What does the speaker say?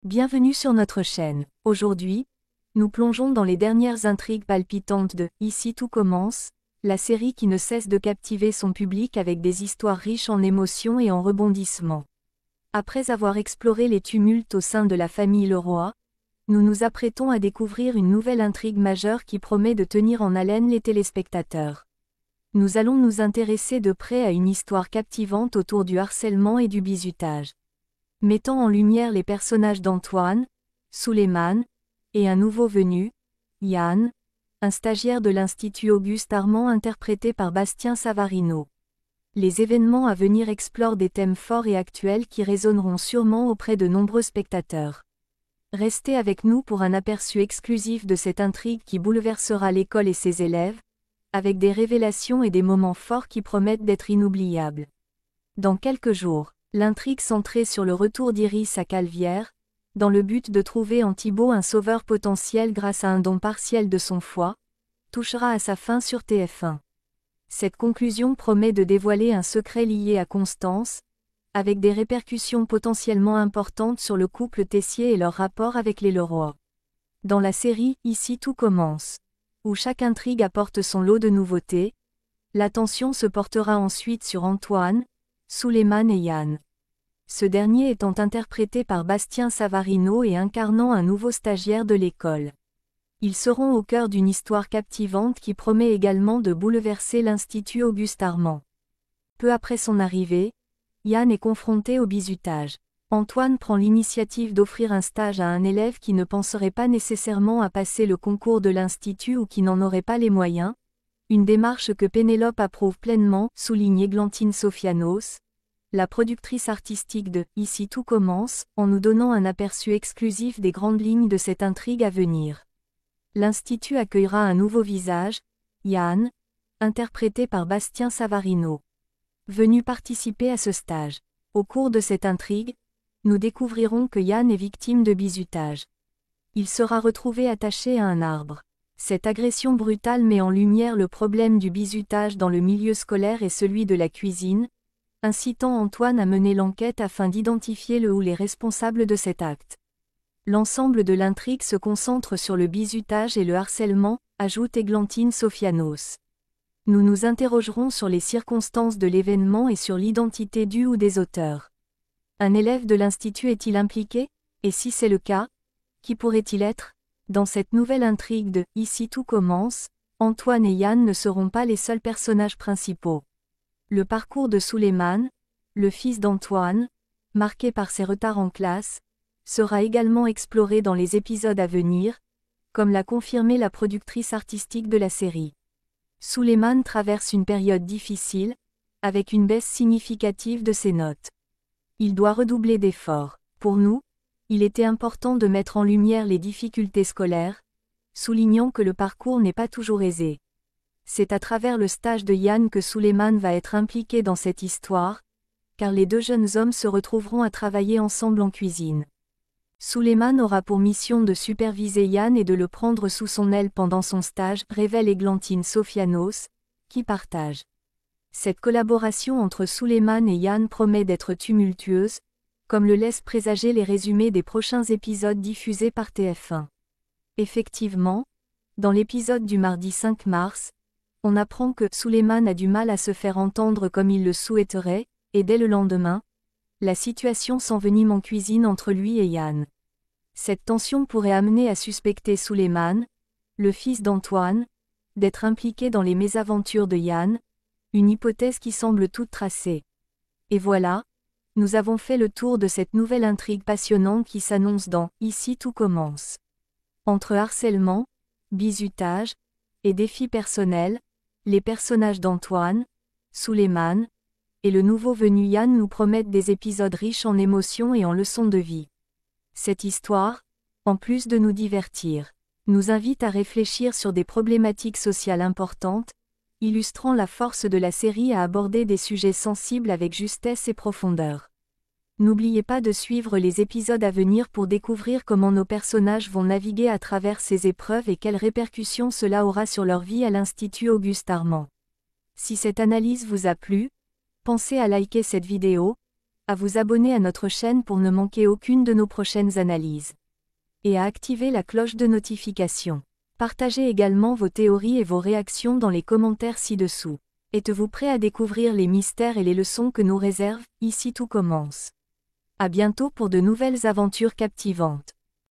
Bienvenue sur notre chaîne. Aujourd'hui, nous plongeons dans les dernières intrigues palpitantes de « Ici tout commence », la série qui ne cesse de captiver son public avec des histoires riches en émotions et en rebondissements. Après avoir exploré les tumultes au sein de la famille Leroy, nous nous apprêtons à découvrir une nouvelle intrigue majeure qui promet de tenir en haleine les téléspectateurs. Nous allons nous intéresser de près à une histoire captivante autour du harcèlement et du bizutage. Mettant en lumière les personnages d'Antoine, Souleymane, et un nouveau venu, Yann, un stagiaire de l'Institut Auguste Armand interprété par Bastien Savarino. Les événements à venir explorent des thèmes forts et actuels qui résonneront sûrement auprès de nombreux spectateurs. Restez avec nous pour un aperçu exclusif de cette intrigue qui bouleversera l'école et ses élèves, avec des révélations et des moments forts qui promettent d'être inoubliables. Dans quelques jours, l'intrigue centrée sur le retour d'Iris à Calvière, dans le but de trouver en Thibaut un sauveur potentiel grâce à un don partiel de son foie, touchera à sa fin sur TF1. Cette conclusion promet de dévoiler un secret lié à Constance, avec des répercussions potentiellement importantes sur le couple Tessier et leur rapport avec les Leroy. Dans la série « Ici tout commence », où chaque intrigue apporte son lot de nouveautés, l'attention se portera ensuite sur Antoine, Souleymane et Yann. Ce dernier étant interprété par Bastien Savarino et incarnant un nouveau stagiaire de l'école. Ils seront au cœur d'une histoire captivante qui promet également de bouleverser l'Institut Auguste Armand. Peu après son arrivée, Yann est confronté au bizutage. Antoine prend l'initiative d'offrir un stage à un élève qui ne penserait pas nécessairement à passer le concours de l'Institut ou qui n'en aurait pas les moyens, une démarche que Pénélope approuve pleinement, souligne Églantine Sofianos, la productrice artistique de « Ici tout commence », en nous donnant un aperçu exclusif des grandes lignes de cette intrigue à venir. L'Institut accueillera un nouveau visage, Yann, interprété par Bastien Savarino. Venu participer à ce stage. Au cours de cette intrigue, nous découvrirons que Yann est victime de bizutage. Il sera retrouvé attaché à un arbre. Cette agression brutale met en lumière le problème du bizutage dans le milieu scolaire et celui de la cuisine, incitant Antoine à mener l'enquête afin d'identifier le ou les responsables de cet acte. L'ensemble de l'intrigue se concentre sur le bizutage et le harcèlement, ajoute Églantine Sofianos. Nous nous interrogerons sur les circonstances de l'événement et sur l'identité du ou des auteurs. Un élève de l'Institut est-il impliqué? Et si c'est le cas, qui pourrait-il être? Dans cette nouvelle intrigue de « Ici tout commence », Antoine et Yann ne seront pas les seuls personnages principaux. Le parcours de Souleymane, le fils d'Antoine, marqué par ses retards en classe, sera également exploré dans les épisodes à venir, comme l'a confirmé la productrice artistique de la série. Souleymane traverse une période difficile, avec une baisse significative de ses notes. Il doit redoubler d'efforts. Pour nous, il était important de mettre en lumière les difficultés scolaires, soulignant que le parcours n'est pas toujours aisé. C'est à travers le stage de Yann que Souleymane va être impliqué dans cette histoire, car les deux jeunes hommes se retrouveront à travailler ensemble en cuisine. Souleymane aura pour mission de superviser Yann et de le prendre sous son aile pendant son stage, révèle Églantine Sofianos, qui partage. Cette collaboration entre Souleymane et Yann promet d'être tumultueuse, comme le laissent présager les résumés des prochains épisodes diffusés par TF1. Effectivement, dans l'épisode du mardi 5 mars, on apprend que Souleymane a du mal à se faire entendre comme il le souhaiterait, et dès le lendemain, la situation s'envenime en cuisine entre lui et Yann. Cette tension pourrait amener à suspecter Souleymane, le fils d'Antoine, d'être impliqué dans les mésaventures de Yann, une hypothèse qui semble toute tracée. Et voilà, nous avons fait le tour de cette nouvelle intrigue passionnante qui s'annonce dans « Ici tout commence ». Entre harcèlement, bizutage, et défis personnels, les personnages d'Antoine, Souleymane, et le nouveau venu Yann nous promettent des épisodes riches en émotions et en leçons de vie. Cette histoire, en plus de nous divertir, nous invite à réfléchir sur des problématiques sociales importantes, illustrant la force de la série à aborder des sujets sensibles avec justesse et profondeur. N'oubliez pas de suivre les épisodes à venir pour découvrir comment nos personnages vont naviguer à travers ces épreuves et quelles répercussions cela aura sur leur vie à l'Institut Auguste Armand. Si cette analyse vous a plu, pensez à liker cette vidéo, à vous abonner à notre chaîne pour ne manquer aucune de nos prochaines analyses, et à activer la cloche de notification. Partagez également vos théories et vos réactions dans les commentaires ci-dessous. Êtes-vous prêt à découvrir les mystères et les leçons que nous réserve Ici tout commence. À bientôt pour de nouvelles aventures captivantes.